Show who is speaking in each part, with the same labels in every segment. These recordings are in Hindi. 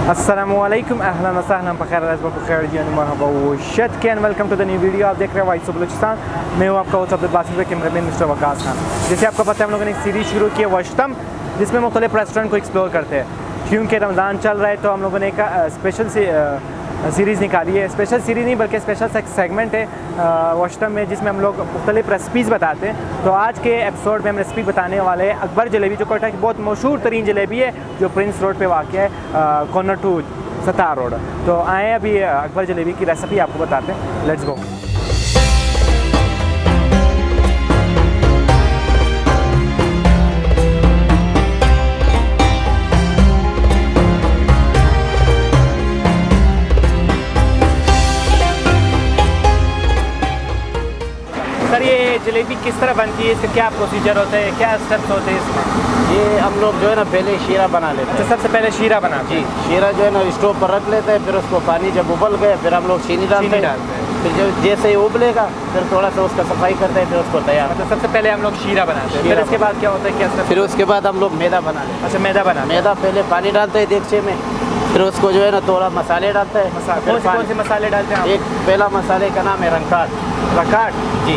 Speaker 1: अस्सलामुअलैकुम अहलन व सहलन बखैर मरहबा वशतकैन welcome to the new video. आप देख रहे हैं वाइस ऑफ बलूचिस्तान। मैं हूँ आपका host Abdul Basit cameraman mister Waqas Khan. जैसे आपको पता है हम लोगों ने एक सीरीज़ शुरू की है वशतम, जिसमें मुख्तलिफ रेस्टोरेंट को एक्सप्लोर करते हैं। क्योंकि रमज़ान चल रहा है तो हम लोगों ने एक स्पेशल सीरीज़ निकाली है। स्पेशल सीरीज़ नहीं बल्कि स्पेशल सेगमेंट है वशतम में, जिसमें हम लोग मुख्तलिफ रेसिपीज़ बताते हैं। तो आज के एपिसोड में हम रेसिपी बताने वाले हैं अकबर जलेबी, जो कोयटा की बहुत मशहूर तरीन जलेबी है, जो प्रिंस रोड पे वाक़ है, कॉर्नर टू सतार रोड। तो आए अभी अकबर जलेबी की रेसिपी आपको बताते हैं। Let's go. सर ये जलेबी किस तरह बनती है, इसका क्या प्रोसीजर होता है, क्या स्टेप्स होते हैं इसमें?
Speaker 2: ये हम लोग जो है ना पहले शीरा बना लेते हैं।
Speaker 1: तो सबसे पहले शीरा बनाते हैं।
Speaker 2: जी, शीरा जो है ना स्टोव पर रख लेते हैं, फिर उसको पानी जब उबल गए फिर हम लोग चीनी डालते हैं। फिर जब जैसे ही उबलेगा फिर थोड़ा सा उसका सफाई करते हैं, फिर उसको तैयार।
Speaker 1: मतलब सबसे पहले हम लोग शीरा बनाते हैं, फिर इसके बाद क्या होता है, क्या
Speaker 2: फिर उसके बाद हम लोग मैदा बना लेते हैं।
Speaker 1: अच्छा, मैदा बनाते हैं।
Speaker 2: मैदा पहले पानी डालते हैं देगचे में, फिर उसको जो है ना थोड़ा मसाले डालते हैं।
Speaker 1: कौन से मसाले डालते हैं?
Speaker 2: एक पहला मसाले का नाम है रंकाट।
Speaker 1: रकाट
Speaker 2: जी।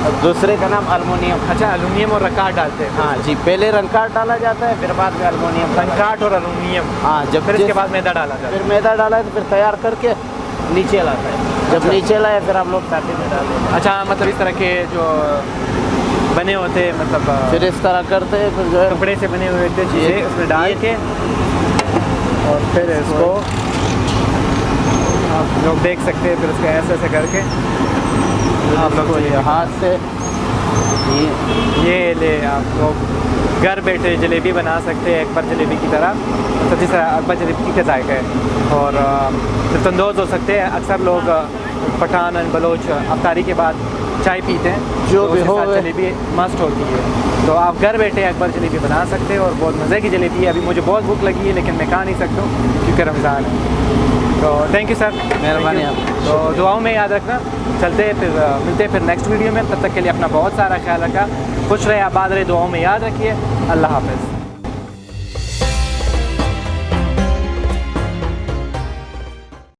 Speaker 1: और दूसरे का
Speaker 2: नाम अल्मोनियम।
Speaker 1: अच्छा, एलुमिनियम और रकाट डालते हैं।
Speaker 2: हाँ जी, पहले रंकाट डाला जाता है, फिर बाद में अल्मोनियम।
Speaker 1: रंकाट और एलुमिनियम।
Speaker 2: हाँ, जब
Speaker 1: फिर इसके बाद मैदा डाला जाता है।
Speaker 2: फिर मैदा डाला है तो फिर तैयार करके नीचे लाता है। जब नीचे लाए फिर हम लोग साथी में डालते हैं।
Speaker 1: अच्छा, मतलब इस तरह के जो बने होते हैं, मतलब
Speaker 2: फिर इस तरह करते हैं, फिर जो है
Speaker 1: कपड़े से बने हुए होते चीज़ें उसमें डाल के, और फिर इसको आप लोग देख सकते हैं। फिर उसको ऐसे ऐसे करके
Speaker 2: आप लोग ये हाथ से
Speaker 1: ये ले आप लोग घर बैठे जलेबी बना सकते हैं अकबर जलेबी की तरह। तो जिस तरह अकबर जलेबी का जायका है, और फिर तंदोज़ हो सकते हैं। अक्सर लोग पठान और बलोच अफ्तारी के बाद चाय पीते हैं,
Speaker 2: जो
Speaker 1: तो
Speaker 2: भी हो
Speaker 1: जलेबी मस्ट होती है। तो आप घर बैठे अकबर जलेबी बना सकते हैं, और बहुत मज़े की जलेबी है। अभी मुझे बहुत भूख लगी है लेकिन मैं खा नहीं सकता हूँ क्योंकि रमज़ान है। तो थैंक यू सर,
Speaker 2: मेहरबानी।
Speaker 1: तो दुआओं में याद रखना। चलते हैं, फिर मिलते हैं फिर नेक्स्ट वीडियो में। तब तक के लिए अपना बहुत सारा ख्याल रखा, खुश रहे, आबाद रहे, दुआओं में याद रखिए। अल्लाह हाफ़िज़।